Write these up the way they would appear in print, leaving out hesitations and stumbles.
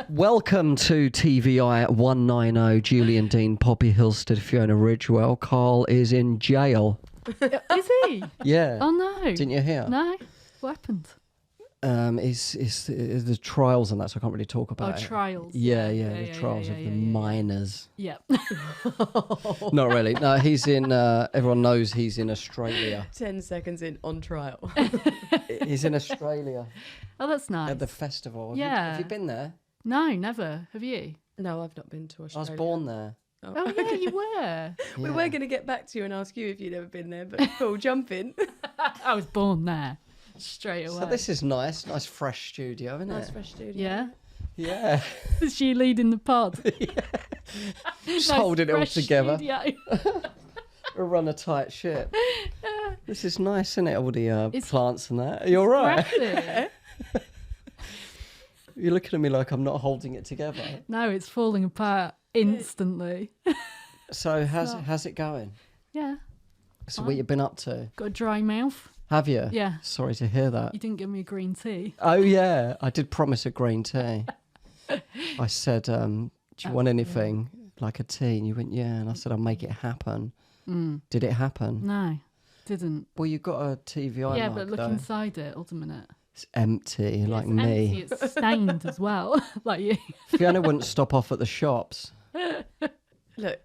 Welcome to TVI 190. Julian Deane, Poppy Hillstead, Fiona Ridgewell. Carl is in jail. Is he? Yeah. Oh no. Didn't you hear? No. What happened? It's the trials and that, so I can't really talk about it. Trials. Yeah, the trials of the miners. Yeah. Not really. No, he's in. Everyone knows he's in Australia. 10 seconds in, on trial. He's in Australia Oh, that's nice. at the festival. Have you been there? No, never. Have you? No, I've not been to I Australia. was born there. Oh yeah, you were. We were going to get back to you and ask you if you'd ever been there, but cool, jump in. I was born there. Straight away. So this is nice fresh studio, isn't Nice it? fresh studio. Yeah. Yeah. Is she leading the pod? Just holding it all fresh together. studio. We'll run a tight ship. This is nice, isn't it? All the It's- plants and that. Are you all right? Impressive. You're looking at me like I'm not holding it together. No, it's falling apart instantly. So how's it going? Yeah. So what you been up to? Got a dry mouth. Have you? Yeah. Sorry to hear that. You didn't give me a green tea. Oh yeah, I did promise a green tea. I said, do you want anything like a tea? And you went, yeah. And I said, I'll make it happen. Did it happen? No, didn't. Well, you got a TVI Yeah, mug, but look though. inside it. Hold a minute. It's empty, like It's me. empty, it's stained as well, like you. Fiona wouldn't stop off at the shops. Look,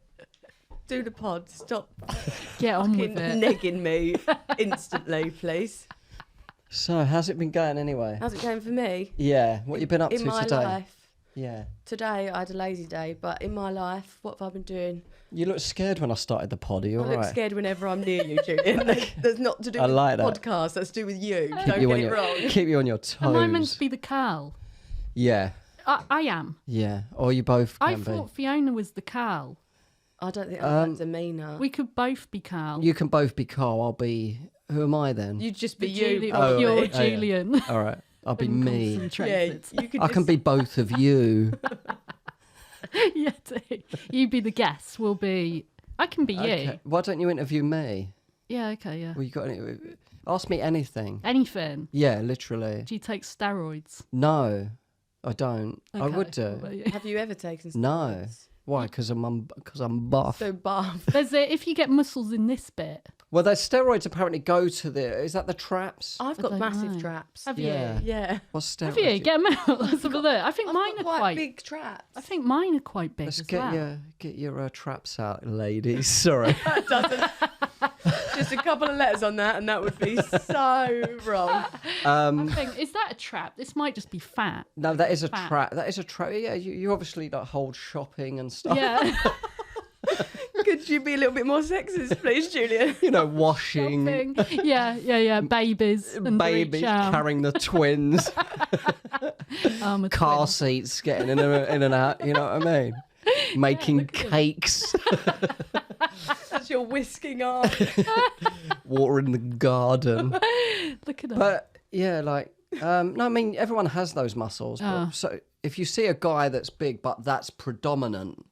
do the pod. Stop Get on fucking with it. negging me instantly, please. So, how's it been going anyway? How's it going for me? Yeah, what you been up In to my today? life. Yeah. Today I had a lazy day, but in my life, what have I been doing? You looked scared when I started the pod. Are you I all look right? scared whenever I'm near you, Julian. That's not to do I with like the that. podcast, that's to do with you. Keep Don't you get on it your, wrong. Keep you on your toes. Am I meant to be the Carl? Yeah, I am. yeah. Or you both I can thought Fiona was the Carl. I don't think I'm that demeanour. We could both be Carl. be. You can both be Carl. I'll be. Who am I then? You'd just be The you. Julian, Oh, you're right. Oh, yeah. Julian. All right. I'll be me. Yeah, Concentrated. you could I can be both of you. Yeah, do. You be the guest. We'll be. I can be you. Okay. Why don't you interview me? Yeah. Okay. Yeah. Well, you got any? Ask me anything. Anything. Yeah, literally. Do you take steroids? No, I don't. I Okay, would what do. about you? Have you ever taken No. steroids? Why? Because I'm buff. So buff. There's if you get muscles in this bit. Well, those steroids apparently go to the. Is that the traps? I've I got don't massive know. traps. Have Yeah. you? Yeah. What's steroids? Have you? Get them out. Let's have a look. I think I've mine got are quite quite. big traps. I think mine are quite big Let's as get well. your traps out, ladies. Sorry. That doesn't. Just a couple of letters on that, and that would be so wrong. I think is that a trap? This might just be fat. No, that is a Fat. trap. That is a trap. Yeah, you obviously like hold shopping and stuff. Yeah. Could you be a little bit more sexist, please, Julian? You know, washing, Shopping. Yeah. Babies and babies carrying the twins, car seats getting in and out. You know what I mean? Making cakes, That's your whisking arm. watering the garden. Look at that. But yeah, like no, I mean everyone has those muscles. But, so if you see a guy that's big but that's predominant,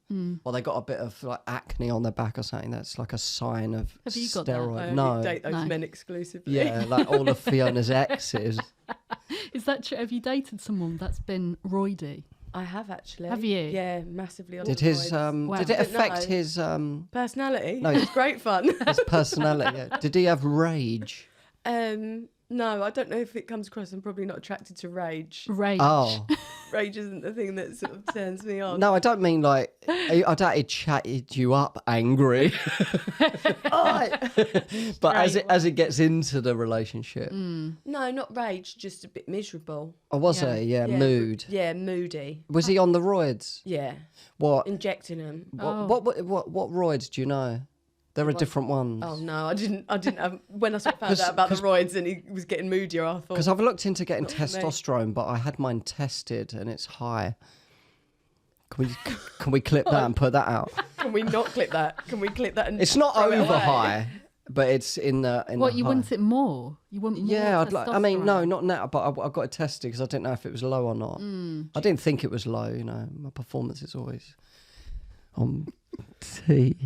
or they got a bit of like acne on their back or something, that's like a sign of Have you got that? steroid. You No, date those No. men exclusively. yeah, like all of Fiona's exes. Is that true? Have you dated someone that's been roidy? I have actually. Have you? Yeah, massively. On Did his Wow. did it But affect no. his personality? No. It's great fun. his personality? Yeah. Did he have rage? No, I don't know if it comes across. I'm probably not attracted to rage. Rage. Oh Rage isn't the thing that sort of turns me on. no, I don't mean like I doubt he chatted you up angry. But as it gets into the relationship, No, not rage, just a bit miserable. oh, was Yeah. he? Yeah, mood. Yeah, moody. Was he on the roids? Yeah, What? injecting them. What roids do you know? There are different ones. Oh no, I didn't have, when I sort of found out about the roids and he was getting moodier, I thought. Because I've looked into getting Not for me. testosterone, but I had mine tested and it's high. Can we clip that and put that out? Can we not clip that? Can we clip that and It's not throw it over away? high, but it's in the. What the you high. want it more? You want more? Yeah, I'd like. I mean, no, testosterone? not now, but I got it tested because I didn't know if it was low or not. I didn't think it was low. You know, my performance is always on T.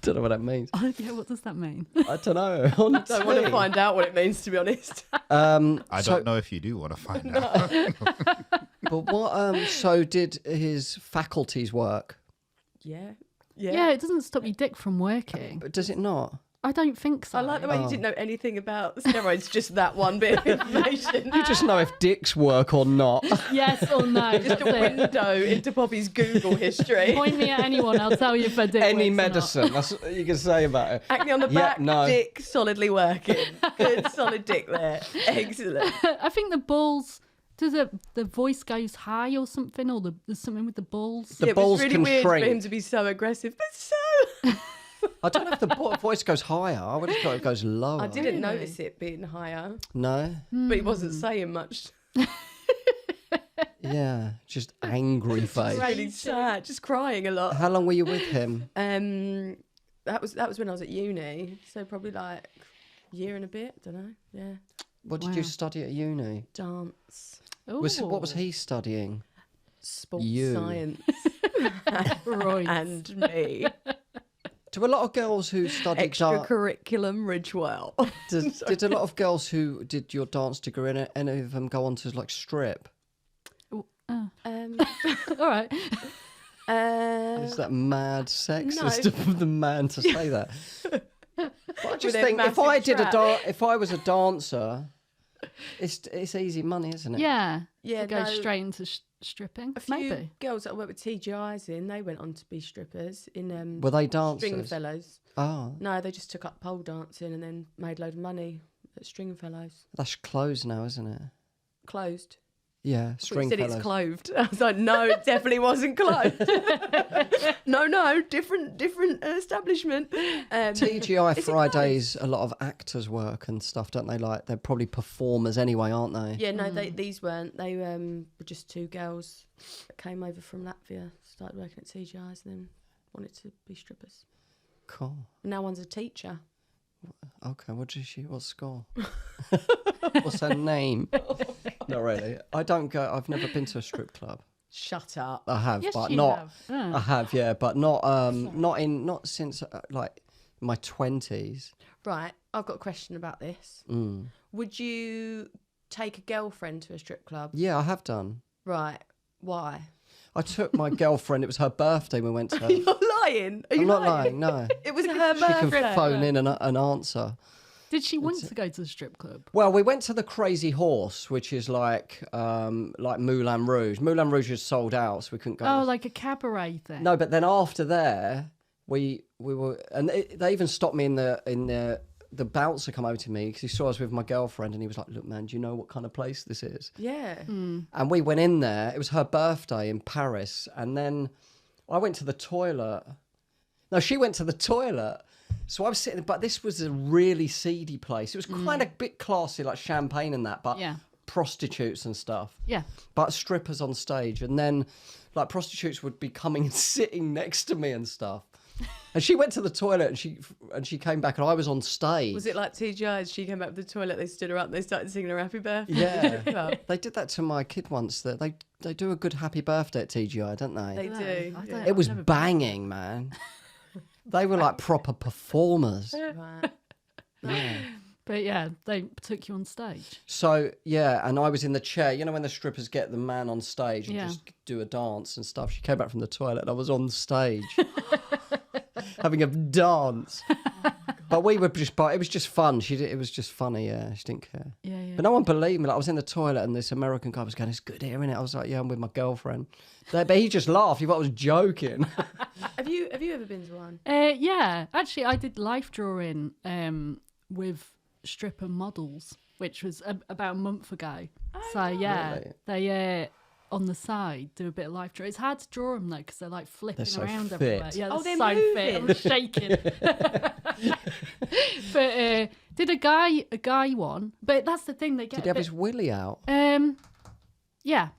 Don't know what that means. Yeah, what does that mean? I don't know. On I don't want T. to find out what it means, to be honest. I don't know if you do want to find out. But what? So did his faculties work? Yeah. Yeah, it doesn't stop your dick from working. But does it not? I don't think so. I like the way you didn't know anything about steroids, just that one bit of information. You just know if dicks work or not. Yes or no. Just a window into Poppy's Google history. Point me at anyone, I'll tell you if I dick Any works or not. medicine, that's what you can say about it. Acne on the back, no. dick solidly working. Good, solid dick there. Excellent. I think the balls. Does the voice goes high or something, or there's something with the balls? The balls it was really can weird for him shrink. to be so aggressive, but so. I don't know if the voice goes higher. I would have thought it goes lower. I didn't notice it being higher, No? but he wasn't saying much. Yeah, just angry face. Really sad, just crying a lot. How long were you with him? That was when I was at uni, so probably like a year and a bit. Don't know. Yeah, What did you study at uni? dance, What was he studying? sports You. science, Right. and me. Do a lot of girls who study dance... Extracurriculum Ridgewell. Did a lot of girls who did your dance degree, any of them go on to like strip? All Um, right. Is that mad sexist of the man to say that? But I just their think if massive I did trap. if I was a dancer, it's easy money, isn't it? Yeah. Yeah, To go no. straight into stripping. A few Maybe. girls that I worked with TGIs in, they went on to be strippers in Were they dancers? Stringfellows. Oh, No, they just took up pole dancing and then made a load of money at Stringfellows. that's closed now, isn't it? Closed. Yeah, But it said Stringfellows. it's closed. I was like, no, it definitely wasn't closed. no, different establishment. TGI Is it Fridays, a lot of actors work and stuff, don't they? Like they're probably performers anyway, aren't they? Yeah, no, these weren't. They were just two girls that came over from Latvia, started working at TGI's, and then wanted to be strippers. Cool. And now one's a teacher. Okay, what school? What's her name? Not really. I've never been to a strip club. Shut up. I have, Yes, but you not. have. Yeah. I have, yeah, but not since like my 20s. Right, I've got a question about this. Would you take a girlfriend to a strip club? Yeah, I have done. Right, why? I took my girlfriend. It was her birthday. We went to. You're lying. Are you I'm not lying. No, It was her she can birthday. phone in an answer. Did she want to go to the strip club? Well, we went to the Crazy Horse, which is like Moulin Rouge. Moulin Rouge is sold out, so we couldn't go. Oh, like a cabaret thing. No, but then after there, we were, and they even stopped me in the bouncer come over to me because he saw us with my girlfriend, and he was like, "Look, man, do you know what kind of place this is?" Yeah. And we went in there. It was her birthday in Paris, and then I went to the toilet. No, she went to the toilet. So I was sitting, but this was a really seedy place. It was kind of a bit classy, like champagne and that, but Yeah. prostitutes and stuff. Yeah. But strippers on stage, and then like prostitutes would be coming and sitting next to me and stuff. And she went to the toilet, and she came back, and I was on stage. Was it like TGI's? She came back to the toilet, they stood her up, and they started singing her happy birthday. Yeah, Well, they did that to my kid once. That they do a good happy birthday at TGI, don't they? they do. I yeah. don't- It was I've never banging, man. They were like proper performers. Right. Yeah. But yeah, they took you on stage. So yeah, and I was in the chair. You know when the strippers get the man on stage and Yeah. just do a dance and stuff. She came back from the toilet, and I was on stage having a dance. But we were just. But it was just fun. It was just funny. Yeah, she didn't care. Yeah, yeah. But no one believed me. Like, I was in the toilet, and this American guy was going, "It's good here, innit?" I was like, "Yeah, I'm with my girlfriend." But he just laughed. He thought I was joking. Have you ever been to one? Yeah, actually, I did life drawing with stripper models, which was about a month ago. So yeah, Really? they on the side do a bit of life drawing. It's hard to draw them though because they're like flipping so around fit. everywhere. Yeah, Oh, they're they're so fit. I'm shaking. But did a guy one? But that's the thing. They get Did he have his willy out? yeah.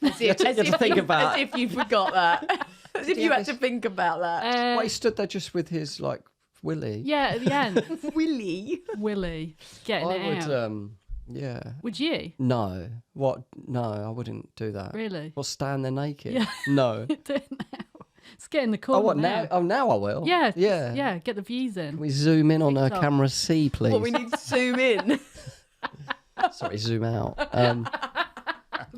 As if, You had to think about as if you forgot that. As if he you have had to his- think about that. Well, he stood there just with his like willy. Yeah, at the end, Willy. Willie getting I it would. out. Yeah. Would you? No. What? No, I wouldn't do that. Really? What? Stand there naked? Yeah. No. Do it now. It's getting the corner Oh, what now? Oh, now I will. Yeah, Yeah. yeah. Get the views in. Can we zoom in on TikTok. camera C, please? What we need to zoom in. Sorry, zoom out.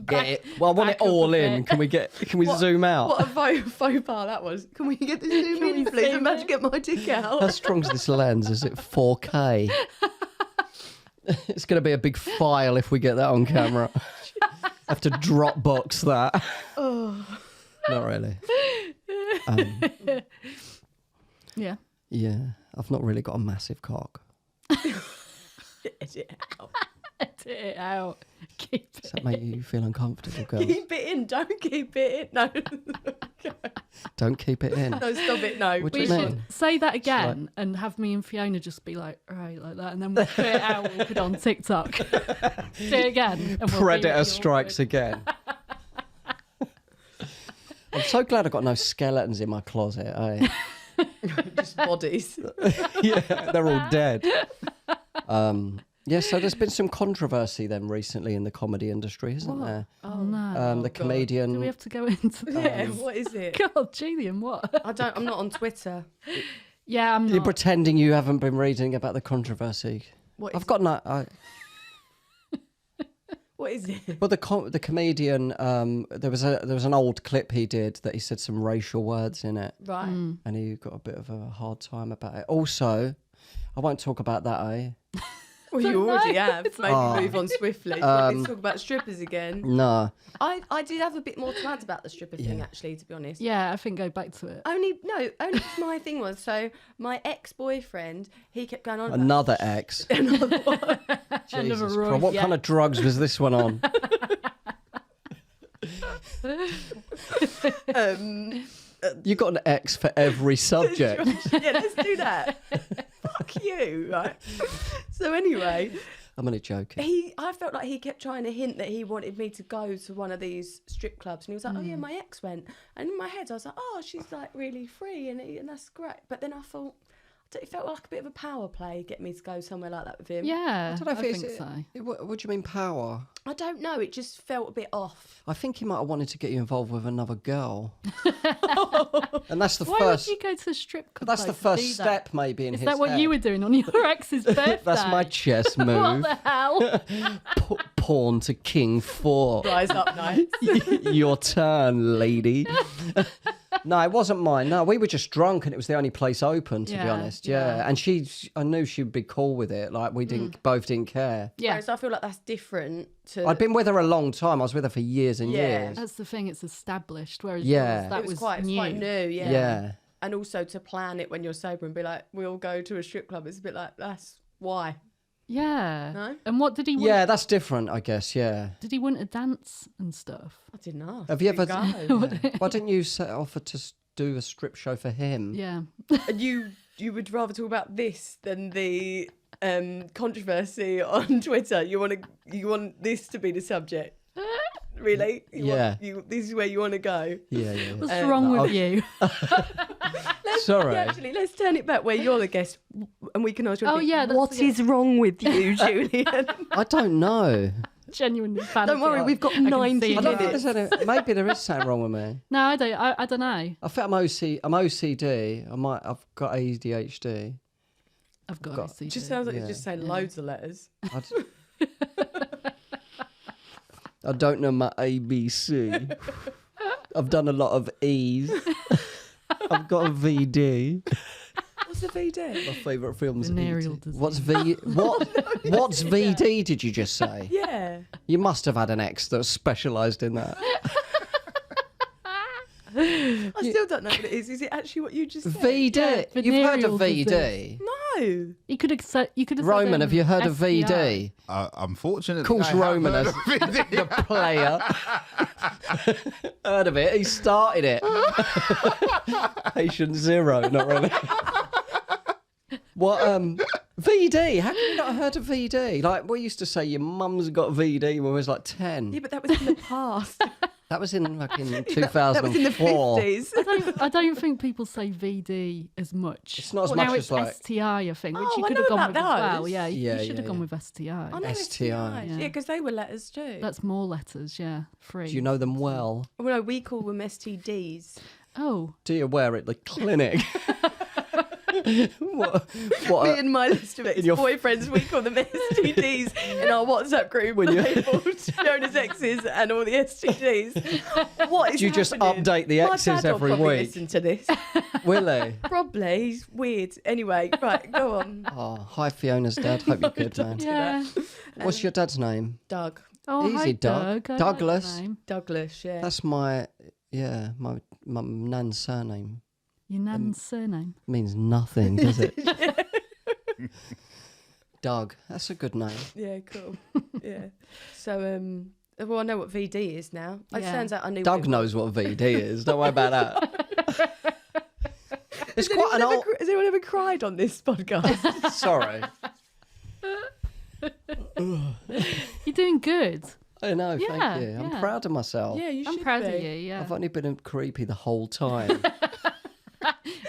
Get it. Well, I want it back up all a in. bit. Can we zoom out? What a faux pas that was. Can we get the zoom in, please? I'm about to get my dick How out. strong's this lens? Is it 4K? It's going to be a big file if we get that on camera. Have to Dropbox that. Oh. Not really. Yeah. Yeah, I've not really got a massive cock. Edit it out. Edit it out. Keep Does it. that make you feel uncomfortable, girls? Keep it in. Don't keep it in. No. Don't keep it in. No, stop it. No. What do We you should mean? say that again and have me and Fiona just be like, right, like that, and then we'll put it out. We'll put it on TikTok. Say it again. And we'll Predator strikes again. I'm so glad I've got no skeletons in my closet. Just bodies. Yeah, they're all dead. Yeah, so there's been some controversy then recently in the comedy industry, isn't there? Oh no. The God. comedian. Do we have to go into that? Yeah. What is it? God, Julian, what? I'm not on Twitter. Yeah, I'm You're not. pretending you haven't been reading about the controversy. What is I've got no. What is it? Well, the comedian. There was an old clip he did that he said some racial words in it, Right. and he got a bit of a hard time about it. Also, I won't talk about that. Well, you already have. Maybe Oh. move on swiftly. Let's talk about strippers again. No. I did have a bit more to add about the stripper thing, Yeah. actually, to be honest. Yeah, I think go back to it. Only my thing was, so my ex-boyfriend, he kept going on about Another ex. another one. Jesus Roy, Christ. What yeah. kind of drugs was this one on? You got an ex for every subject. Yeah, let's do that. Fuck you, right? So anyway, I'm only joking. I felt like he kept trying to hint that he wanted me to go to one of these strip clubs, and he was like, "Oh yeah, my ex went," and in my head I was like, "Oh, she's like really free, and that's great." But then I thought, it felt like a bit of a power play, get me to go somewhere like that with him. Yeah, I don't know if I it's. think so. What do you mean power? I don't know. It just felt a bit off. I think he might have wanted to get you involved with another girl. And that's the Why first. would you go to a strip club? That's the though, to first do that? step, maybe in Is his that what head. you were doing on your ex's birthday? That's my chess What move. the hell? Pawn to king 4. Rise up, nice. Your turn, lady. No, it wasn't mine. No, we were just drunk, and it was the only place open, to be Yeah, honest. Yeah, yeah. and I knew she'd be cool with it. Like we both didn't care. Yeah, So I feel like that's different to. I'd been with her a long time. I was with her for years and Yeah. years. that's the thing. It's established, whereas Yeah. that it was was quite new. new, Yeah. And also to plan it when you're sober and be like, we'll go to a strip club. It's a bit like, that's why. Yeah. No? And what did he want? Yeah, that's different, I guess. Yeah. Did he want to dance and stuff? I didn't ask. Have you ever? Go. Why didn't you offer to do a strip show for him? Yeah. And you would rather talk about this than the controversy on Twitter. You want this to be the subject. Really? This is where you want to go. Yeah. What's wrong with you? Sorry. Yeah, actually, let's turn it back where you're the guest, and we can ask you. Oh, yeah, that's what the- is wrong with you, Julian? I don't know. Genuinely fan. Don't worry, we've got 90 I don't think minutes. there's any, maybe there is something wrong with me. No, I don't. I don't know. I think I'm OCD. I've got ADHD. I've got. Got- OCD. It just sounds like Yeah. you're just saying loads of letters. I don't know my ABC. I've done a lot of E's. I've got a VD. What's a VD? My favourite film's Venereal E.T. disease. What's What's VD? Did you just say? Yeah. You must have had an ex that specialised in that. I still don't know what it is. Is it actually what you just said? VD. Yeah, You've heard of venereal VD? No. You could have said. You could have. Roman, said, have you heard of STI. VD? Unfortunately, Of course, I have Roman heard has of it. the player. Heard of it? He started it. Patient 0, not really. What? VD? How can you not have heard of VD? Like we used to say, your mum's got VD when we was like 10. Yeah, but that was in the past. That was in fucking That was in the 2004. 50s. I don't think people say VD as much. It's not as now much it's as like STI, I think, which Oh, you I could know have gone about with as well. those. Yeah, Yeah, you should have yeah, gone yeah. with STI. I know STI. STIs. Yeah. Yeah, because they were letters too. That's more letters, yeah. 3. Do you know them well? Well, no, we call them STDs. Oh, Do you wear it the clinic? What Me and my list of ex-boyfriends, we call them STDs in our WhatsApp group. When you- labelled Fiona's exes and all the STDs. What is Do you just happening? update the My exes dad will every probably week? listen to this. Will he? Probably. He's weird. Anyway, right, go on. Oh, hi Fiona's dad. Hope you're good, man. Yeah. What's your dad's name? Doug. Oh, Easy, hi, Doug. Doug. I like that Douglas. name. Douglas, yeah. That's my nan's surname. Your nan's surname. Means nothing, does it? Doug. That's a good name. Yeah, cool. Yeah. So, well, I know what VD is now. It Yeah. turns out I knew. Doug what it knows what VD is. Don't worry about that. It's was. quite an old. Has anyone ever cried on this podcast? Sorry. You're doing good. I know. Yeah, Thank you. I'm yeah. proud of myself. Yeah, you I'm should proud be. of you, yeah. I've only been creepy the whole time.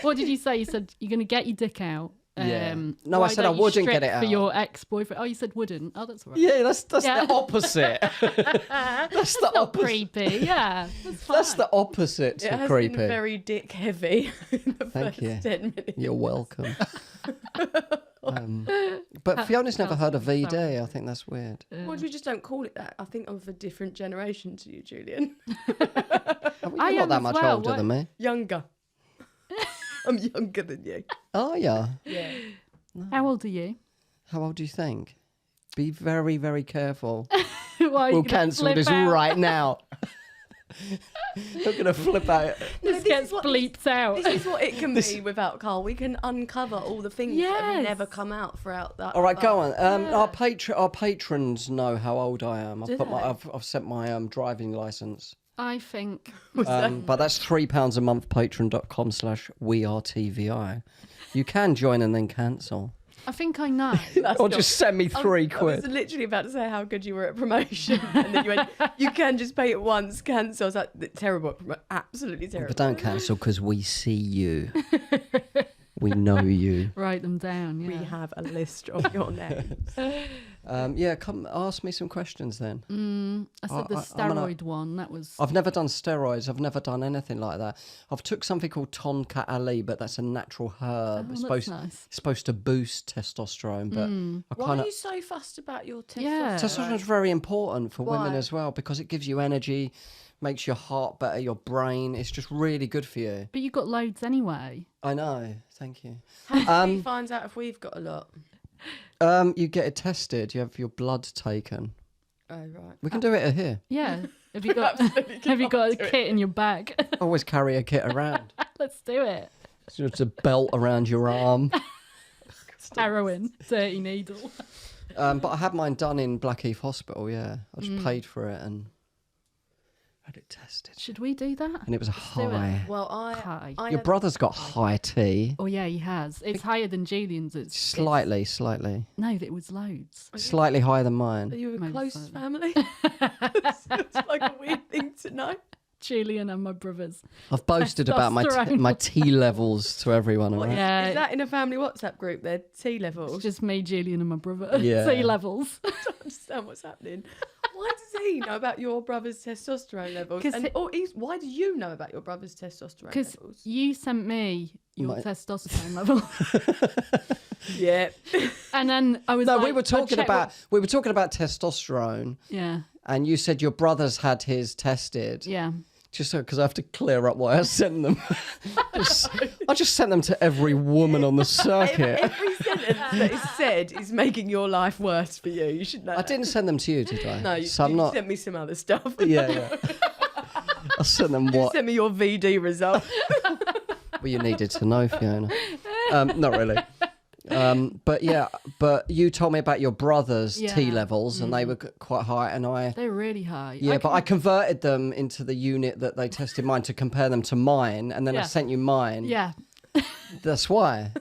What did you say? You said you're going to get your dick out. Yeah. No, I why said don't I you wouldn't get strip it for out. your ex-boyfriend. Oh, you said wouldn't. Oh, that's all right. Yeah, that's Yeah. the opposite. That's the Not opposite. creepy. Yeah, that's fine. That's the opposite It to has creepy. been very dick heavy in the Thank first you. 10 minutes. You're welcome. But Fiona's never heard of VD. Sorry. I think that's weird. Well, we just don't call it that. I think I'm of a different generation to you, Julian. You're I not am that as much well. older What- than me. Younger. I'm younger than you. Oh, yeah. Yeah. How old are you? How old do you think? Be very, very careful. Why are you We'll gonna cancel flip this out? right now. I'm going to flip out. This this gets is what- bleeped out. This is what it can be with alcohol. We can uncover all the things that have Yes. never come out throughout that. All right, go on. Yeah. Our patrons know how old I am. Do they? I've sent my driving license. I think. But that's £3 a month. Patreon.com/WeAreTVI. You can join and then cancel, I think I know. or just send me £3 I was quid. literally about to say how good you were at promotion, and then you went, "You can just pay it once, cancel." I was like, "Terrible, absolutely terrible." But don't cancel because we see you. We know you. Write them down. Yeah. We have a list of your names. Yeah, come ask me some questions then. I said the I'm gonna- steroid one. That was. I've never done steroids. I've never done anything like that. I've took something called Tonka Ali, but that's a natural herb. Oh, It's that's nice. supposed to boost testosterone, but I Why kind are of you so fussed about your testosterone? Yeah. testosterone's very important for women Why? as well because it gives you energy, makes your heart better, your brain. It's just really good for you. But you got loads anyway. I know. Thank you. How do we find out if we've got a lot? You get it tested. You have your blood taken. Oh right. We can do it here. Yeah. Have you got? Have you got a kit in your bag? Always carry a kit around. Let's do it. It's just a belt around your arm. Heroin, dirty needle. But I had mine done in Blackheath Hospital, yeah. I just paid for it and had it tested. Should we do that? And it was a do it. high. Well, High. I Your have- brother's got high T. Oh yeah, he has. It's higher than Julian's. It's Slightly. No, it was loads. Slightly higher than Are mine. you a Maybe close slightly. family? It's like a weird thing to know. Julian and my brothers. I've boasted about my Testosterone. T levels to everyone, all right? Yeah. Is that in a family WhatsApp group? Their T It's levels. just me, Julian, and my brother. Yeah. Sea levels. I don't understand what's happening. Why does he know about your brother's testosterone levels? 'Cause And he- why do you know about your brother's testosterone Because levels? you sent me your My- testosterone level, Yeah. and then I was No, like, we were I talking checked about testosterone, Yeah, and you said your brother's had his tested. yeah. Just so because I have to clear up why I sent them. I just sent them to every woman on the circuit. Every sentence that is said is making your life worse for you. You should know. I that. didn't send them to you, did I? No, you, so I'm you not. sent me some other stuff. Yeah. I sent them You what sent me your VD result. well, you needed to know, Fiona. Not really. But you told me about your brother's T Yeah. levels, and they were quite high, and They're really high. I converted them into the unit that they tested mine to compare them to mine, and then I Yeah. sent you mine. Yeah, That's why.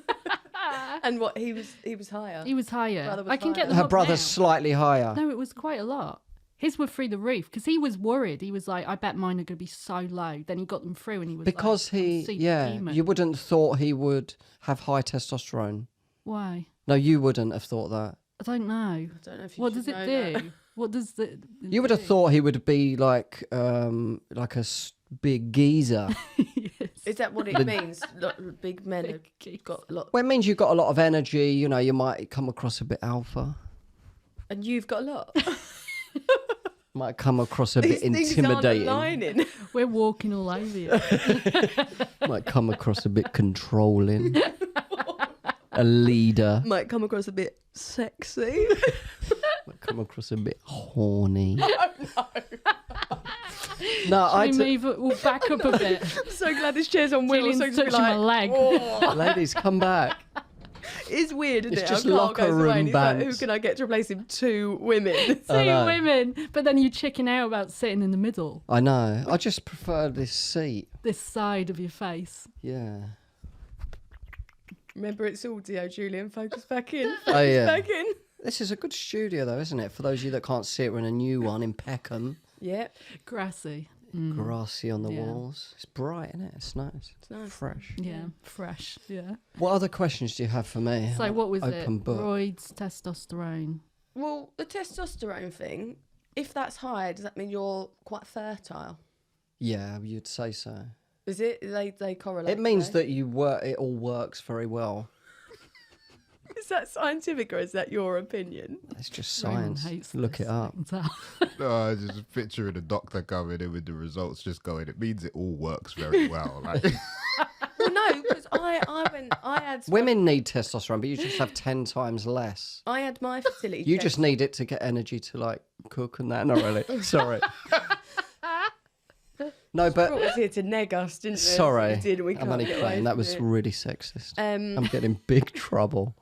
And what he was higher. he was higher. Brother was I can higher. get them Her up brother's now. slightly higher. No, it was quite a lot. His were through the roof because he was worried. He was like, "I bet mine are going to be so low." Then he got them through, and he was Because like, I'm he, superhuman. you wouldn't thought he would have high testosterone. Why? No, you wouldn't have thought that. I don't know. I don't know if you What should does it know do? that. What does it? You would have thought he would be like a big geezer. Yes. Is that what it means? Big men have got a lot. Well, it means you've got a lot of energy. You know, you might come across a bit alpha. And you've got a lot. Might come across a bit These intimidating. things aren't aligning. We're walking all over you. Might come across a bit controlling. A leader. Might come across a bit sexy. Might come across a bit horny. Should we move back up a bit? So glad this chair's on wheels. Julian's So touching my leg. Oh. Ladies, come back. It's weird, isn't It's it? just How Carl locker goes away room and he's like, who bands. can I get to replace him? 2 women. Two women, but then you chicken out about sitting in the middle, I know. I just prefer this seat. this side of your face. Yeah. Remember, it's audio, Julian. Focus back in. Oh, yeah. Back in. This is a good studio, though, isn't it? For those of you that can't see it, we're in a new one in Peckham. Yep. Grassy. Grassy on the Yeah. walls. It's bright, isn't it? It's nice. It's nice. Fresh. Yeah, fresh. Yeah. What other questions do you have for me? So what was Open it? book. Roids, testosterone. Well, the testosterone thing, if that's high, does that mean you're quite fertile? Yeah, you'd say so. Is it? They correlate. It means though? that you work. It all works very well. Is that scientific or is that your opinion? It's just Roman science. hates Look this, it up. I can tell. No, I was just picturing a doctor coming in with the results, just going, it means it all works very well. Like, Well, no, because I had Women need testosterone, but you just have 10 times less. I had my fertility. You test. just need it to get energy to like cook and that. Not really. Sorry. No, brought but us here to neg us, didn't you? sorry. We did, and we I'm can't only get away playing. That from was it. really sexist. I'm Um, getting big trouble.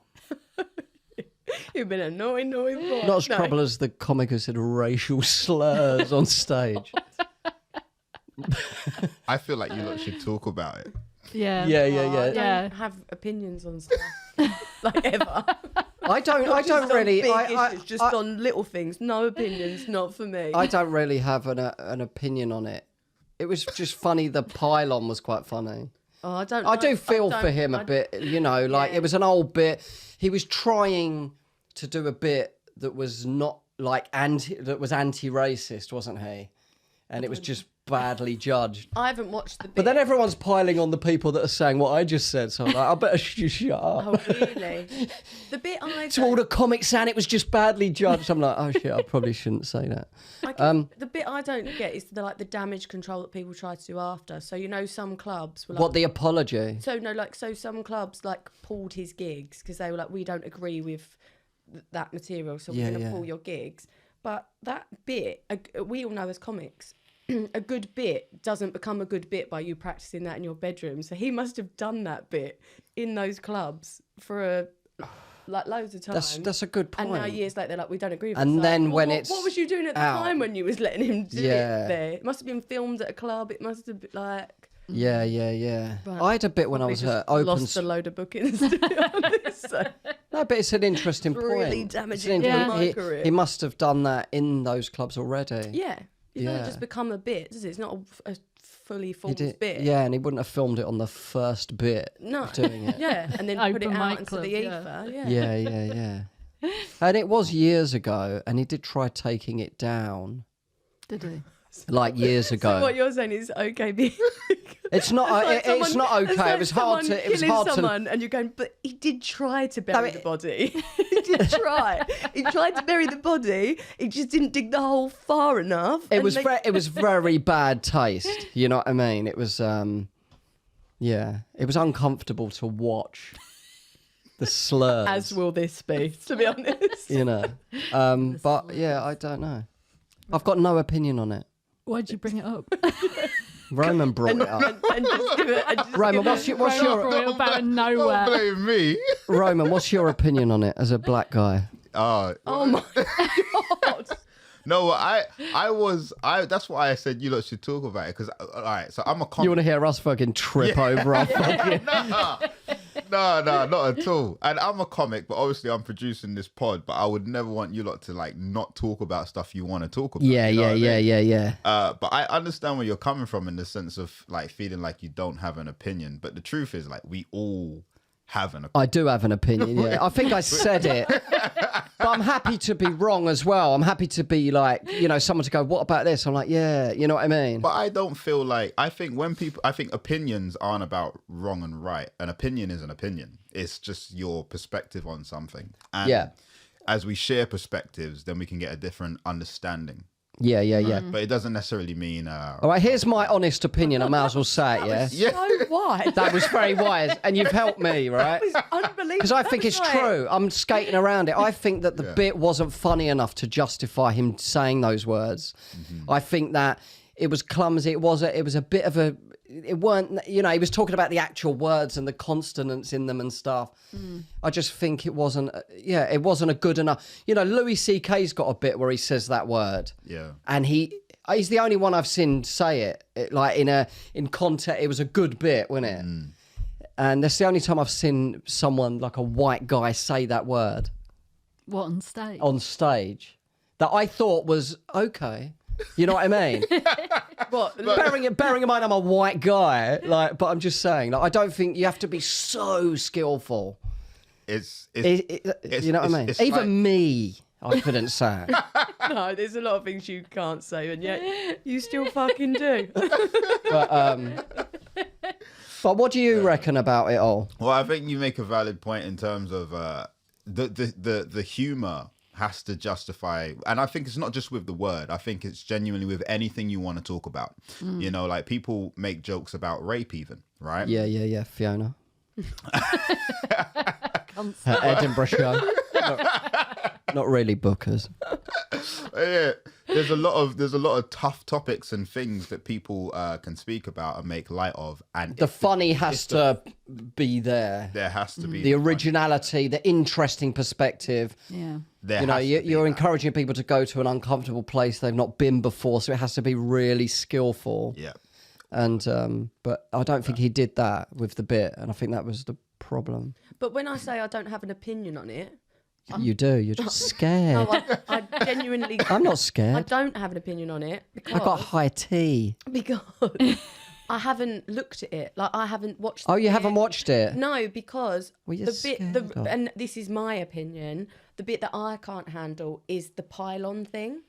You've been a naughty boy. Not as No. trouble as the comic who said racial slurs on stage. I feel like you lot should talk about it. Yeah. Yeah, I yeah, yeah. don't Yeah. have opinions on stuff like ever. I don't Just on really. big I issues, just on little things. No opinions, not for me. don't really have an opinion on it. It was just funny. The pylon was quite funny. Oh, I don't. I do like- feel don't- for him a I- bit, you know, like Yeah. it was an old bit. He was trying to do a bit that was not like anti-racist, wasn't he? And it was just badly judged. I haven't watched the bit. But then everyone's piling on the people that are saying what I just said, so I'm like, I better shut up. Oh, really? The bit I To all the comics saying it was just badly judged, I'm like, oh shit, I probably shouldn't say that. the bit I don't get is the damage control that people try to do after. So you know, some clubs were like, What, the apology? So some clubs like pulled his gigs because they were like, we don't agree with that material, so we're Yeah, going to yeah. pull your gigs. But that bit, we all know as comics, a good bit doesn't become a good bit by you practicing that in your bedroom. So he must have done that bit in those clubs for loads of times. That's a good point. And now years later, they're like, we don't agree with And it. then Like, when what, it's what was you doing at the out. time when you was letting him do Yeah. it there? It must have been filmed at a club. It must have been like... Yeah, yeah, yeah. But I had a bit when I probably was just open. lost a load of bookings, to be honest. So. No, but it's an interesting It's point. really It's damaging an to inter- my he, career. he must have done that in those clubs already. Yeah. It Yeah. doesn't just become a bit, does it? It's not a fully He formed did, bit. yeah, and he wouldn't have filmed it on the first bit No. of doing it. Yeah, and then put it Open out mic into club, the yeah. ether. Yeah. Yeah, yeah, yeah. And it was years ago, and he did try taking it down, Did he? like years ago. So what you're saying is okay being... It's not. It's like it's not someone- it's okay. like It was hard someone to. It was killing hard to. someone and you're going, but he did try to bury No, the body. He did try. He tried to bury the body. He just didn't dig the hole far enough. It and was. they- It was very bad taste. You know what I mean? It was. Yeah. It was uncomfortable to watch. The slurs. As will this be, to be honest. You know. But yeah, I don't know. I've got no opinion on it. Why'd you bring it up? Roman brought it up. And just give it. And just Roman, give what's it- your Brought it up out of Don't nowhere. blame me. Roman? What's your opinion on it as a black guy? Oh my god. No, that's why I said you lot should talk about it, because all right, so I'm a comic. You want to hear us fucking trip over our fucking? No, not at all. And I'm a comic, but obviously I'm producing this pod, but I would never want you lot to like not talk about stuff you want to talk about. Yeah, you know yeah, what I yeah, mean? yeah, yeah. But I understand where you're coming from in the sense of like feeling like you don't have an opinion. But the truth is, like, we all have an opinion. I do have an opinion, yeah. I think I said it. But I'm happy to be wrong as well. I'm happy to be like, someone to go, what about this? I'm like, yeah, you know what I mean? But I don't feel like, I think opinions aren't about wrong and right. An opinion is an opinion. It's just your perspective on something. And as we share perspectives, then we can get a different understanding. Yeah. But it doesn't necessarily mean... All right, here's my honest opinion. I might as well say it, yeah? So wise. That was very wise. And you've helped me, right? That was unbelievable. Because I think it's true. I'm skating around it. I think that the bit wasn't funny enough to justify him saying those words. Mm-hmm. I think that it was clumsy. It was a bit of a... It weren't, he was talking about the actual words and the consonants in them and stuff. I just think it wasn't a good enough. Louis C.K.'s got a bit where he says that word. Yeah. And he's the only one I've seen say it like in context. It was a good bit, wasn't it? And that's the only time I've seen someone like a white guy say that word. What, on stage? On stage. That I thought was okay. You know what I mean? What? Bearing in mind I'm a white guy, but I'm just saying, I don't think you have to be so skillful. It's you know what I mean? Even like... me, I couldn't say. No, there's a lot of things you can't say, and yet you still fucking do. But what do you reckon about it all? Well, I think you make a valid point in terms of the humour has to justify, and I think it's not just with the word. I think it's genuinely with anything you want to talk about. Like people make jokes about rape, even, right? Yeah. Fiona, her Edinburgh show. Not really Booker's. Yeah, there's a lot of tough topics and things that people can speak about and make light of, and the funny has to be there. There has to be the originality, the interesting perspective. Yeah. You're encouraging people to go to an uncomfortable place they've not been before, so it has to be really skillful. Yeah. And but I don't think he did that with the bit, and I think that was the problem. But when I say I don't have an opinion on it, you do. You're just scared. no, I genuinely. I'm not scared. I don't have an opinion on it because I got high tea. Because I haven't looked at it. Like I haven't watched. Oh, you haven't watched it? No, because Well, you're the bit, scared. and this is my opinion. The bit that I can't handle is the pile-on thing,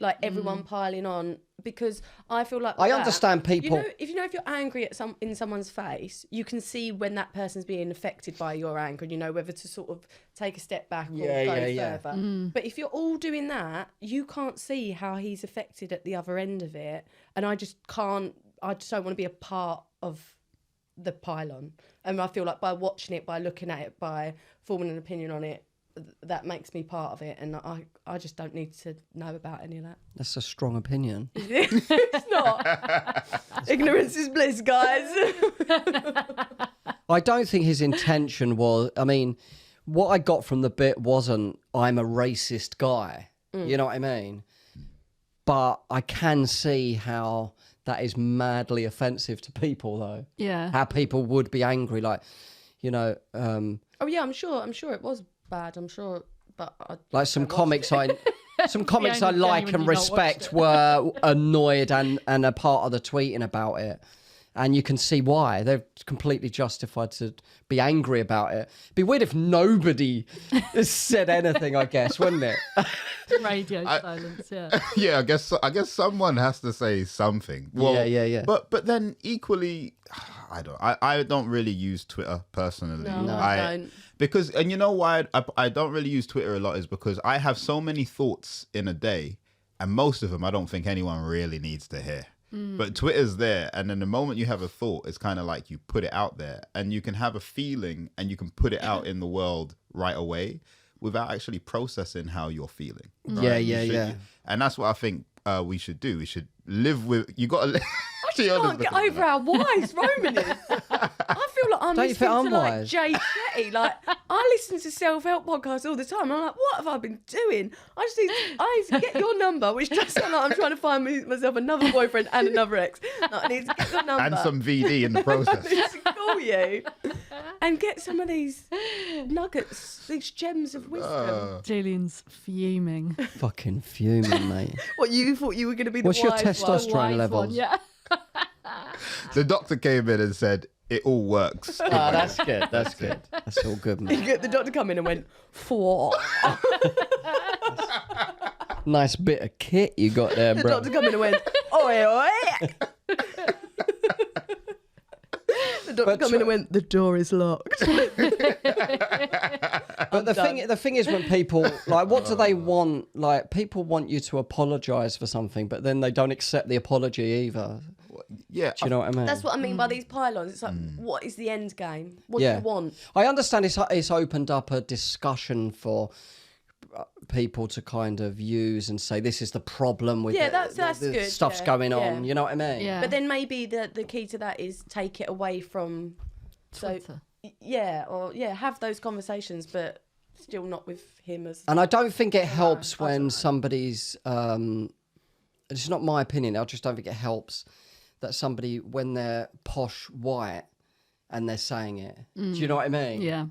like everyone piling on. Because I feel like I understand people. If you're angry at in someone's face, you can see when that person's being affected by your anger, and you know whether to sort of take a step back or go further. But if you're all doing that, you can't see how he's affected at the other end of it, and I just don't want to be a part of the pile-on. And I feel like by watching it, by looking at it, by forming an opinion on it, that makes me part of it, and I just don't need to know about any of that. That's a strong opinion. It's not. Ignorance is bliss, guys. I don't think his intention was... I mean, what I got from the bit wasn't, I'm a racist guy. You know what I mean? But I can see how that is madly offensive to people, though. Yeah. How people would be angry, like, Oh yeah, I'm sure it was bad. I'm sure, but some comics I like genuinely and not respect were annoyed and a part of the tweeting about it. And you can see why. They're completely justified to be angry about it. It'd be weird if nobody said anything, I guess, wouldn't it? Radio silence, yeah. Yeah, I guess someone has to say something. Well, yeah. But then equally, I don't really use Twitter personally. No, I don't. Because, and you know why I don't really use Twitter a lot is because I have so many thoughts in a day, and most of them I don't think anyone really needs to hear. But Twitter's there, and then the moment you have a thought, it's kind of like you put it out there, and you can have a feeling and you can put it out in the world right away without actually processing how you're feeling. Right? Yeah. And that's what I think we should do. We should live with... You got to... I just can't get over how wise Roman is. I feel like I'm Don't you think listening I'm to wise? Jay Shetty. Like I listen to self-help podcasts all the time. I'm like, what have I been doing? I need to get your number, which does sound like I'm trying to find myself another boyfriend and another ex. No, I need to get your number. And some VD in the process. I need to call you and get some of these nuggets, these gems of wisdom. Julian's fuming. Fucking fuming, mate. What, you thought you were going to be the What's your wise testosterone one? Wise levels? one, yeah. The doctor came in and said, it all works. Ah, that's good. That's good. That's all good, man. The doctor come in and went, "For." Nice bit of kit you got there, The bro. doctor come in and went, "Oi, oi." The doctor come in and went, "The door is locked." But the thing is, when people like, what do they want? Like, people want you to apologise for something, but then they don't accept the apology either. Yeah. Do you know what I mean? That's what I mean by these pylons. It's like, what is the end game? What do you want? I understand it's opened up a discussion for people to kind of use and say this is the problem with that's the good. stuff's going on. You know what I mean? Yeah. But then maybe the key to that is take it away from Twitter. have those conversations, but still not with him as. And I don't think it helps I don't when know. somebody's. It's not my opinion. I just don't think it helps that somebody, when they're posh white and they're saying it. Do you know what I mean? Yeah.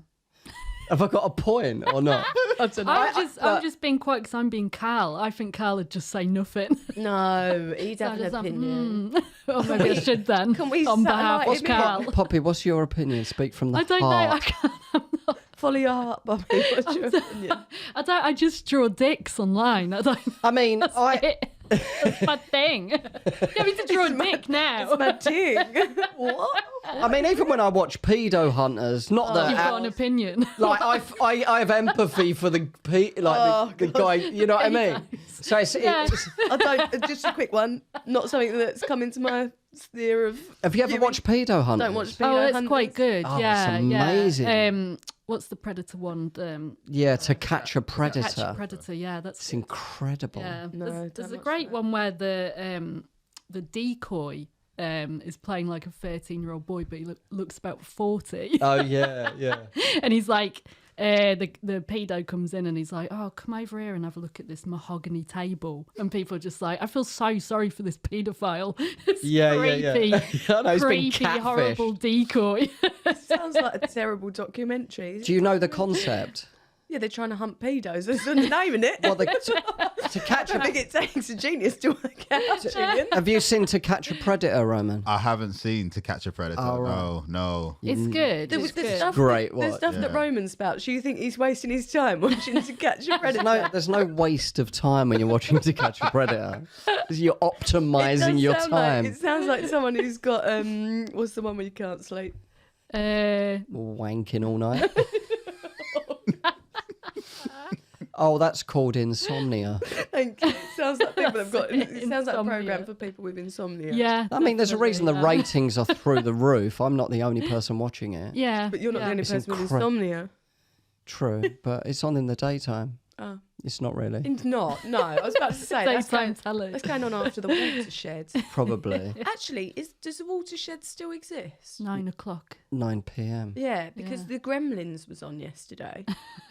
Have I got a point or not? I don't know. I'm just being quiet because I'm being Carl. I think Carl would just say nothing. No, he'd So have I'm an just like, opinion. Or maybe I should then. Can we on behalf satellite of him in? Carl? Poppy, what's your opinion? Speak from the I don't heart. know. I can't. Follow your heart, Bobby. What's your opinion? I just draw dicks online. I don't. I mean, That's my thing. You me to draw a dick now. It's my thing. What? I mean, even when I watch pedo hunters, not that You've got an opinion. like I have empathy for the the guy. You know what I mean? So it's, I don't. Just a quick one. Not something that's come into my sphere of. have you ever watched pedo hunters? Don't watch. Oh, it's Hunters. quite good. Oh, it's yeah, amazing. yeah. What's the Predator one? Yeah, To Catch a Predator. Catch a Predator. Yeah, that's It's incredible. Yeah, No, there's don't a watch great that. one where the decoy is playing like a 13-year-old boy, but he looks about 40, Oh yeah, yeah. and he's like. The pedo comes in and he's like, "Oh, come over here and have a look at this mahogany table." And people are just like, "I feel so sorry for this paedophile." It's Yeah, creepy, yeah. I know, he's been creepy, catfished. horrible decoy. Sounds like a terrible documentary. Do you know the concept? Yeah, they're trying to hunt pedos. There's the name in it. Well, to catch I think a. it takes a genius to work out, Julian. Have you seen To Catch a Predator, Roman? I haven't seen To Catch a Predator. Oh, right. No. It's good. The It's good. stuff, Great the watch, stuff that yeah. Roman spouts, you think he's wasting his time watching To Catch a Predator? There's no waste of time when you're watching To Catch a Predator. You're It does optimizing your sound time. Like, it sounds like someone who's got what's the one where you can't sleep? Wanking all night. Oh, that's called insomnia. Thank you. It sounds like people have got. It sounds like a Insomnia. program for people with insomnia. Yeah. I mean, there's a reason the definitely, ratings are through the roof. I'm not the only person watching it. Yeah. But you're not the only It's person with incre- insomnia. True, but it's on in the daytime. Oh. It's not really. It's not. No, I was about to say Daytime telly. that's going on after the watershed. Probably Actually, does the watershed still exist? 9 o'clock. 9 p.m. Yeah, because Yeah. the Gremlins was on yesterday.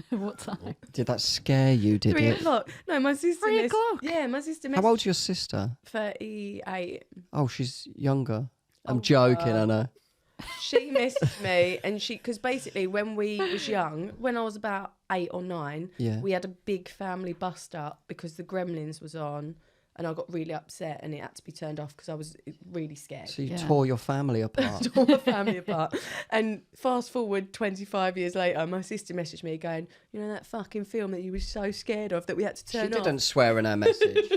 What time? Did that scare you? Did 3 it? o'clock. No, my sister. 3 o'clock? Yeah, my sister. How old's your sister? 38. Oh, she's younger. I'm Oh, joking, I know. She messaged me, and because basically when we was young, when I was about 8 or 9, Yeah. we had a big family bust up because the Gremlins was on, and I got really upset, and it had to be turned off because I was really scared. So you Yeah. tore your family apart. Tore my family apart. And fast forward 25 years later, my sister messaged me going, "You know that fucking film that you were so scared of that we had to She turn off?" didn't swear in her message.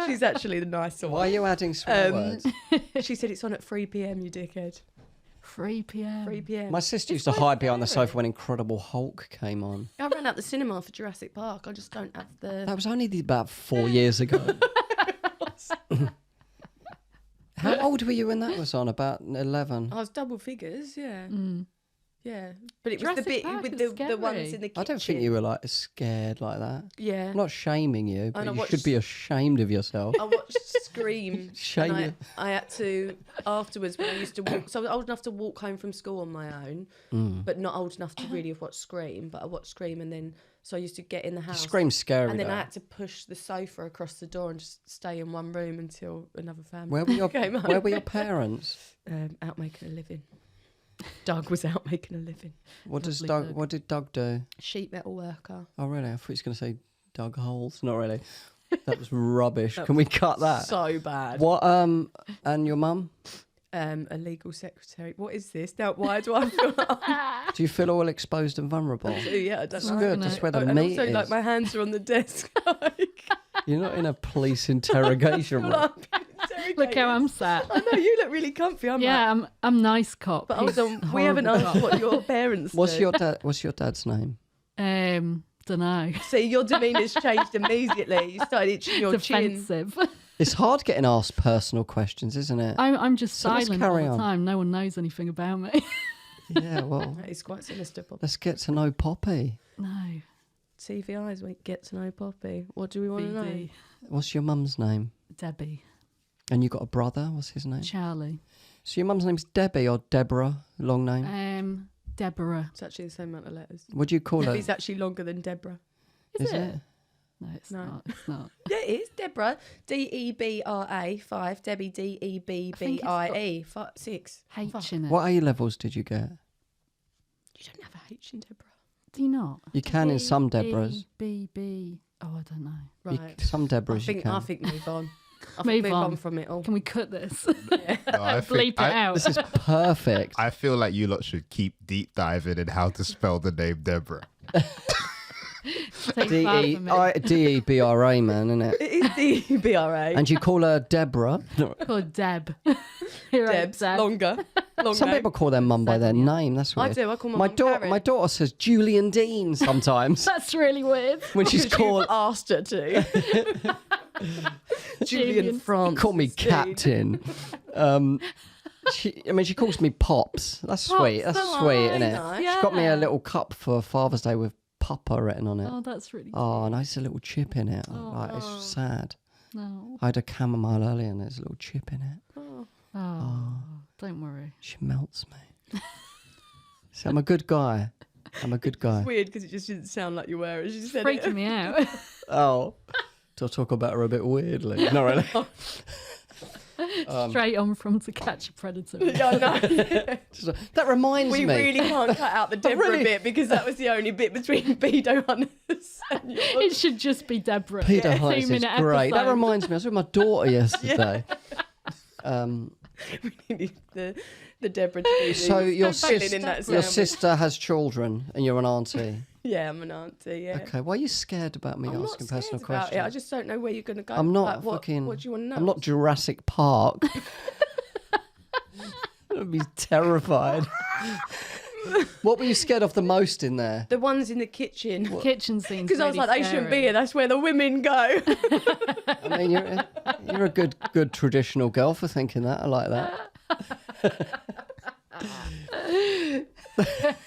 She's actually the nicer Why are one. you adding swear words? She said it's on at 3 p.m. You dickhead. 3 p.m. 3 p.m. My sister used to hide behind the sofa when Incredible Hulk came on. I ran out the cinema for Jurassic Park. I just don't have the. That was only about 4 years ago. How old were you when that was on? About 11? I was double figures, yeah. Mm. Yeah. But it was Jurassic the bit Park with is the ones scary. in the kitchen. I don't think you were like scared like that. Yeah. I'm not shaming you, but And I you watched- should be ashamed of yourself. I watched Scream. Shame and you. I had to, afterwards, when I used to walk. So I was old enough to walk home from school on my own, Mm. but not old enough to really have watched Scream. But I watched Scream, and then, so I used to get in the house. Scream's scary. And then though. I had to push the sofa across the door and just stay in one room until another family Where were your came home. Where were your parents? Out making a living. Doug was out making a living. What does Lovely Doug? Doug. What did Doug do? Sheet metal worker. Oh really? I thought he was going to say dug holes. Not really. That was rubbish. Can we cut that? So bad. What? And your mum? A legal secretary. What is this? Now, why do I feel like... Do you feel all exposed and vulnerable? Yeah, I don't That's know. good. That's where the And meat also, is. like, my hands are on the desk. Like, You're not in a police interrogation room. Look how I'm sat. I know, you look really comfy. I'm nice cop. But hold He's on, we haven't horrible asked what your parents What's do. What's your dad's name? Don't know. See, your demeanour's changed immediately. You started itching your chin. Defensive. It's hard getting asked personal questions, isn't it? I'm just So let's silent all carry the on. time. No one knows anything about me. Yeah, well, That is quite sinister, Bob. let's get to know Poppy. No. TVI's we get to know Poppy. What do we want to know? BD. What's your mum's name? Debbie. And you got a brother? What's his name? Charlie. So your mum's name's Debbie or Deborah? Long name. Deborah. It's actually the same amount of letters. Would you call her? Debbie's actually longer than Deborah. Is it? No, it's No. not. It's not. Yeah, it is. Deborah. Debra 5. Debbie Debbie 6. H in it. What A levels did you get? You don't have a H in Deborah. Do you not? You can in some Deborahs. B. Oh, I don't know. Right. Some Deborahs you can. I think move on. I Move think move on. on from it all. Can we cut this? No, I Bleep it out. This is perfect. I feel like you lot should keep deep diving in how to spell the name Deborah. Take five from it. Debra, man, isn't it? It is Debra. And you call her Deborah. Called Deb. You're right, Deb's Deb. longer. Long Some name. people call their mum by their name. That's I weird. do. I call my mum Karen. My daughter says Julian Deane sometimes That's really weird. when she's Because called. you've asked her to. Julian France. Call me Captain. She calls me Pops. That's sweet. That's oh, sweet, isn't it? nice. Yeah. She got me a little cup for Father's Day with Papa written on it. Oh, that's really Oh, nice, a little chip in it. Like, it's sad. No. I had a chamomile earlier and there's a little chip in it. Oh, don't worry. She melts me. See, I'm a good guy. I'm a good guy. It's weird because it just didn't sound like you were as you said Freaking it. me out. Oh, do I talk about her a bit weirdly? Not really. Straight on from To Catch a Predator. Yeah, I know. That reminds We me. really can't cut out the Deborah really- bit because that was the only bit between Bedo Hunters and yours. It should just be Deborah. Peter Yeah, Hunters is 2-minute great. That episode. reminds me, I was with my daughter yesterday. We need the Deborah to be So the your filling sister, in that your sandwich. sister has children and you're an auntie. Yeah, I'm an auntie, yeah. Okay, why are you scared about me I'm not asking scared personal about questions? it. I just don't know where you're going to go. I'm not Like, what, fucking. What do you want to know? I'm not Jurassic Park. I'd be terrified. What were you scared of the most in there? The ones in the kitchen. Kitchen scenes. Because I was like, they shouldn't be here. That's where the women go. I mean, you're a good traditional girl for thinking that. I like that.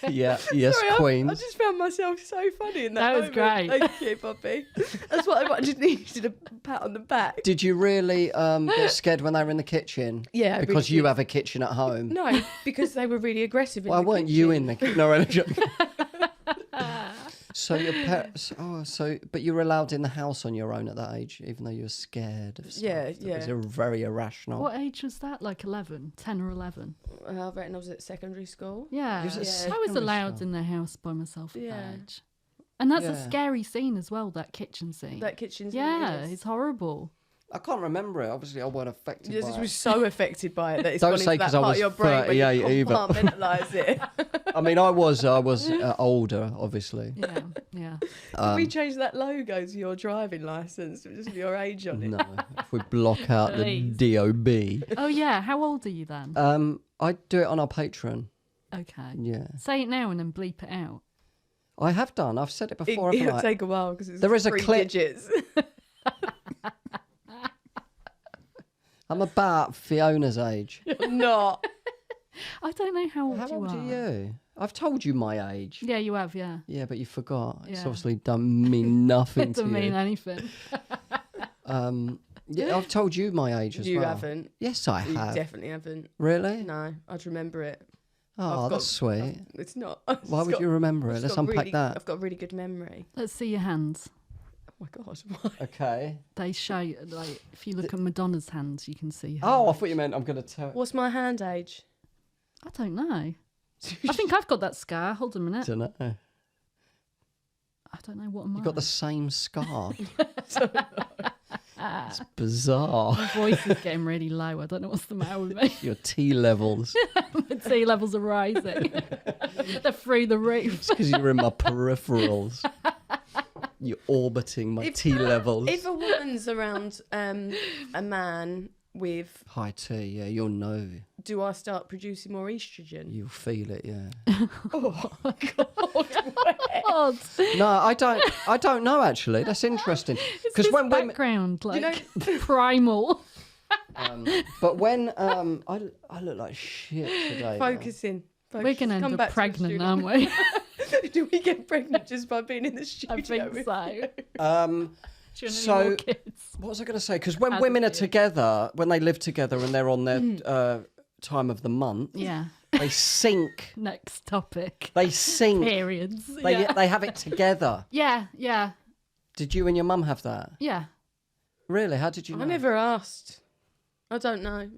Yeah, yes, Sorry, queens. I just found myself so funny in that That was moment. great. Thank you, Poppy. That's what I just needed, a pat on the back. Did you really get scared when they were in the kitchen? Yeah, I really because you did. have a kitchen at home. No, because they were really aggressive in Why the weren't kitchen. you in the kitchen? No, really joking. So your parents, but you were allowed in the house on your own at that age, even though you were scared of stuff. Yeah, That was yeah. very irrational. What age was that? Like 11? 10 or 11? I reckon I was at secondary school. Yeah. You was at I was secondary allowed school. in the house by myself at Yeah. that age. And that's a Yeah. scary scene as well, that kitchen scene. That kitchen's yeah, hilarious. it's horrible. I can't remember it. Obviously, I weren't affected You by just it. was so affected by it that it's Don't gone say into that 'cause I part was of your brain where 38 you either. compartmentalise it. I mean, I was older, obviously. Yeah, yeah. Can we change that logo to your driving licence, just with your age on it? No, if we block out Please. the DOB. Oh, yeah. How old are you then? I do it on our Patreon. Okay. Yeah, Say it now and then bleep it out. I have done. I've said it before. haven't It'll I? take a while because it's There is a 3 clip- digits. I'm about Fiona's age. You're not. I don't know how old How you old are. are you? I've told you my age. Yeah, you have, yeah. Yeah, but you forgot. It's Yeah. obviously don't mean nothing It to doesn't mean you. anything. Yeah, I've told you my age as You well. haven't. Yes, I You have. definitely haven't. Really? No, I'd remember it. Oh, I've that's sweet. It's not. Why would you remember it? Let's unpack that. I've got a really good memory. Let's see your hands. Oh my God. Why? Okay. They show, like, if you look at Madonna's hands, you can see her. Oh, I thought you meant I'm going to tell. What's my hand age? I don't know. I think I've got that scar. Hold on a minute. I don't know. I don't know what am I. You've got the same scar. It's bizarre. My voice is getting really low. I don't know what's the matter with me. Your T levels. My T levels are rising. They're through the roof. It's because you're in my peripherals. You're orbiting my T levels. If a woman's around a man with high T, yeah, you'll know. do I start producing more estrogen? You'll feel it, yeah. Oh my God. God. No, I don't know actually. That's interesting. Because when background, like primal. But when I look like shit today. Focusing. We're going to end up pregnant, aren't we? Do we get pregnant just by being in the studio? I think so. So, what was I going to say? Because when women are together, when they live together and they're on their time of the month, yeah, they sync. Next topic. They sync. Periods. They have it together. Yeah, yeah. Did you and your mum have that? Yeah. Really? How did you know? I never asked. I don't know.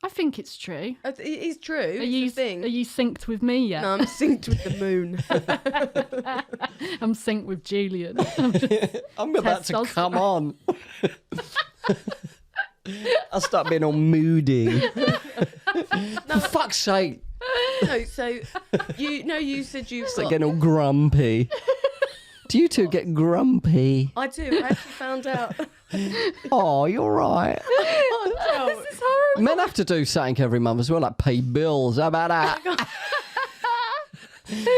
I think it's true. It is true. Are you synced with me yet? No, I'm synced with the moon. I'm synced with Julian. I'm about to come on. I'll start being all moody. For fuck's sake. No, so you said you've Start getting all grumpy. Do you two get grumpy? I do. I actually found out. Oh, you're right. Oh, This is horrible. Men have to do something every month as well, like pay bills. How about that?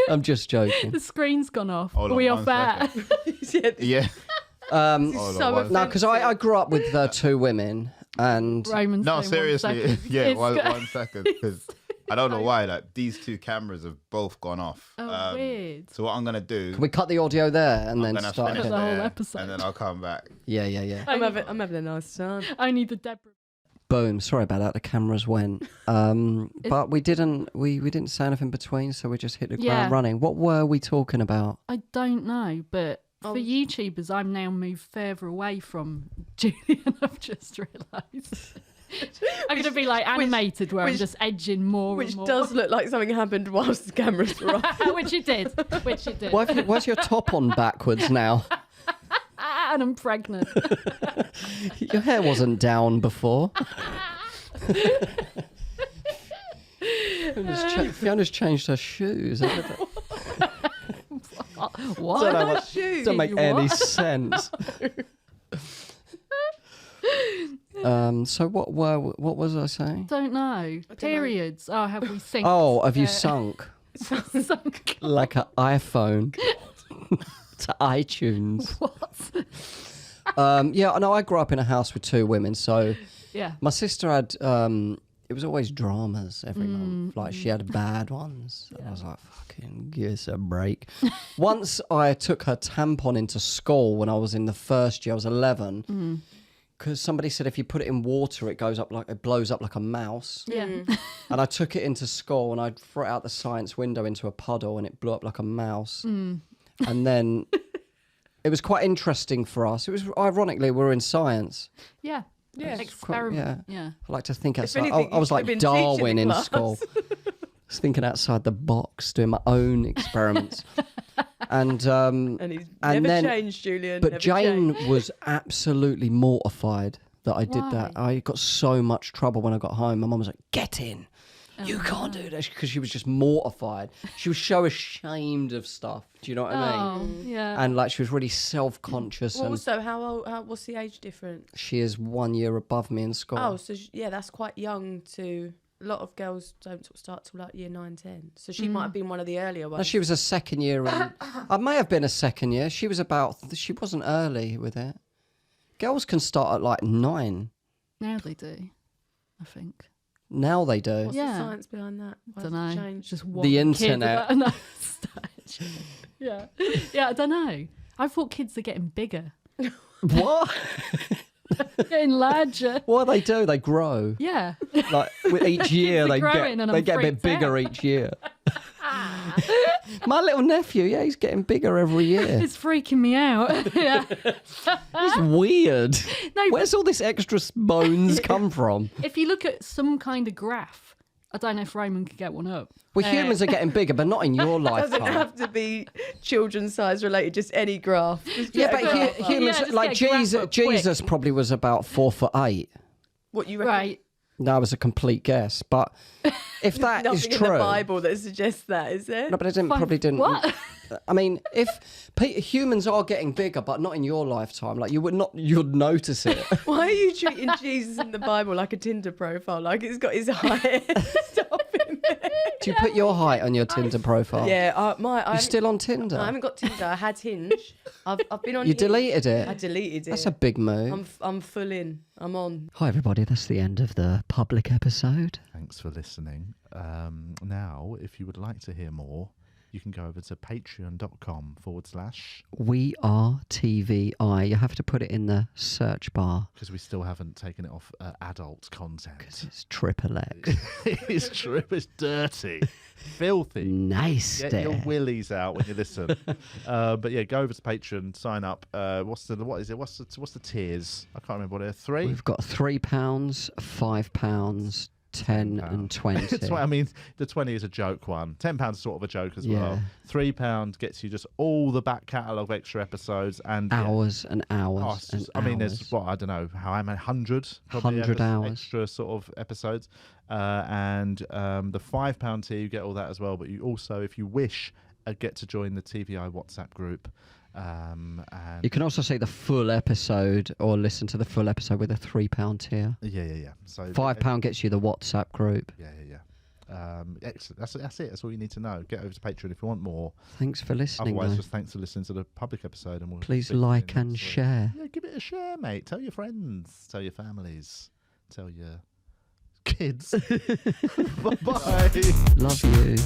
I'm just joking. The screen's gone off. Hold Are we on off one air? Yeah. so No, because I grew up with two women, and Roman's No, saying 1 seriously. second. Yeah, It's one, go- 1 second. Because I don't know why. Like these two cameras have both gone off. Oh, weird. So what I'm gonna do? can we cut the audio there and then I'm gonna start finish again? The whole there, episode. and then I'll come back. Yeah, yeah, yeah. I'm having a nice time. Only the Deborah. Boom. Sorry about that. The cameras went. But we didn't say anything between, so we just hit the ground running. What were we talking about? I don't know, but for YouTubers, I'm now moved further away from Julian. I've just realised. I'm going to be like animated where I'm just edging more Which and more. does look like something happened whilst the cameras were off. Which it did. Why's your top on backwards now? And I'm pregnant. Your hair wasn't down before. Fiona's changed her shoes. What? Shoes. Doesn't make any sense. So what was I saying? Don't know. Periods. Oh, have we synced? Oh, have you sunk Sunk. like an iPhone to iTunes? What? Yeah, no, I grew up in a house with two women, so Yeah. my sister had it was always dramas every month. Like she had bad ones. And I was like, fucking give us a break. Once I took her tampon into school when I was in the first year, I was 11. Because somebody said if you put it in water, it blows up like a mouse. Yeah. And I took it into school and I threw it out the science window into a puddle and it blew up like a mouse. And then it was quite interesting for us. It was ironically we were in science. Yeah. Yeah. Experiment. Yeah. I like to think outside. anything, I was you like should have been Darwin teaching in the class. school. I was thinking outside the box, doing my own experiments. And he's and never then, changed, Julian. But never Jane changed. was absolutely mortified that I did that. Why? I got so much trouble when I got home. My mum was like, "Get in." You can't do this, because she was just mortified. She was so ashamed of stuff. Do you know what I mean? Oh, yeah. And like she was really self-conscious. Well, And also, how old? What's the age difference? she is 1 year above me in school. Oh, so yeah, that's quite young. To a lot of girls don't start till like year 9, 10. So she might have been one of the earlier No, ones. she was a second year. I may have been a second year. She wasn't early with it. Girls can start at like 9. Now they do, I think. Now they do. What's Yeah. the science behind that? Why Don't has it know. changed? Just one The kid internet. at that stage. Yeah. Yeah, I don't know. I thought kids are getting bigger, What? getting larger. What they do? They grow. Yeah. Like with each year, are they growing and they I'm get a bit freaked bigger out. each year. My little nephew, yeah, he's getting bigger every year. It's freaking me out. Yeah. It's weird. No, Where's all this extra bones come from? if you look at some kind of graph I don't know if Roman could get one up. Well, humans are getting bigger, but not in your It doesn't lifetime. have to be children's size related, just any graph. Just Yeah, get a but graph up. humans, just like get a graph Jesus, up quick. Jesus probably was about 4'8". What you reckon? Right. That was a complete guess, but if that is Nothing true, in the Bible that suggests that, is there? no, but it probably didn't. What? I mean, if humans are getting bigger, but not in your lifetime, like you'd notice it. Why are you treating Jesus in the Bible like a Tinder profile? Like it's got his height stuff in there. Do you put your height on your Tinder profile? Yeah, You're still on Tinder? I haven't got Tinder. I had Hinge. I've been on. You Hinge. deleted it? I deleted it. That's a big move. I'm full in. I'm on. Hi, everybody. That's the end of the public episode. Thanks for listening. Now, if you would like to hear more, you can go over to patreon.com/ We Are TVI. You have to put it in the search bar because we still haven't taken it off adult content. because it's triple X. It's true. It's dirty, filthy. Nice. Get your willies out when you listen. But yeah, go over to Patreon, sign up. What's the tiers? I can't remember what it is. 3. We've got £3, £5, 10 and 20. I mean, the 20 is a joke one. £10 is sort of a joke as well. Yeah. £3 gets you just all the back catalogue extra episodes and Hours and hours. Oh, it's just- and I mean, hours. there's I don't know how many 100 100 hours. extra sort of episodes, and the £5 tier you get all that as well. But you also, if you wish, get to join the TVI WhatsApp group. And You can also see the full episode or listen to the full episode with a £3 tier. yeah. So £5 gets you the WhatsApp group. Yeah. Excellent. That's it. That's all you need to know. Get over to Patreon if you want more. Thanks for listening. Otherwise, though. just thanks for listening to the public episode, and we'll Please speak to you like next and week. share. Yeah, give it a share, mate. Tell your friends. Tell your families. Tell your kids. Bye-bye. Love you.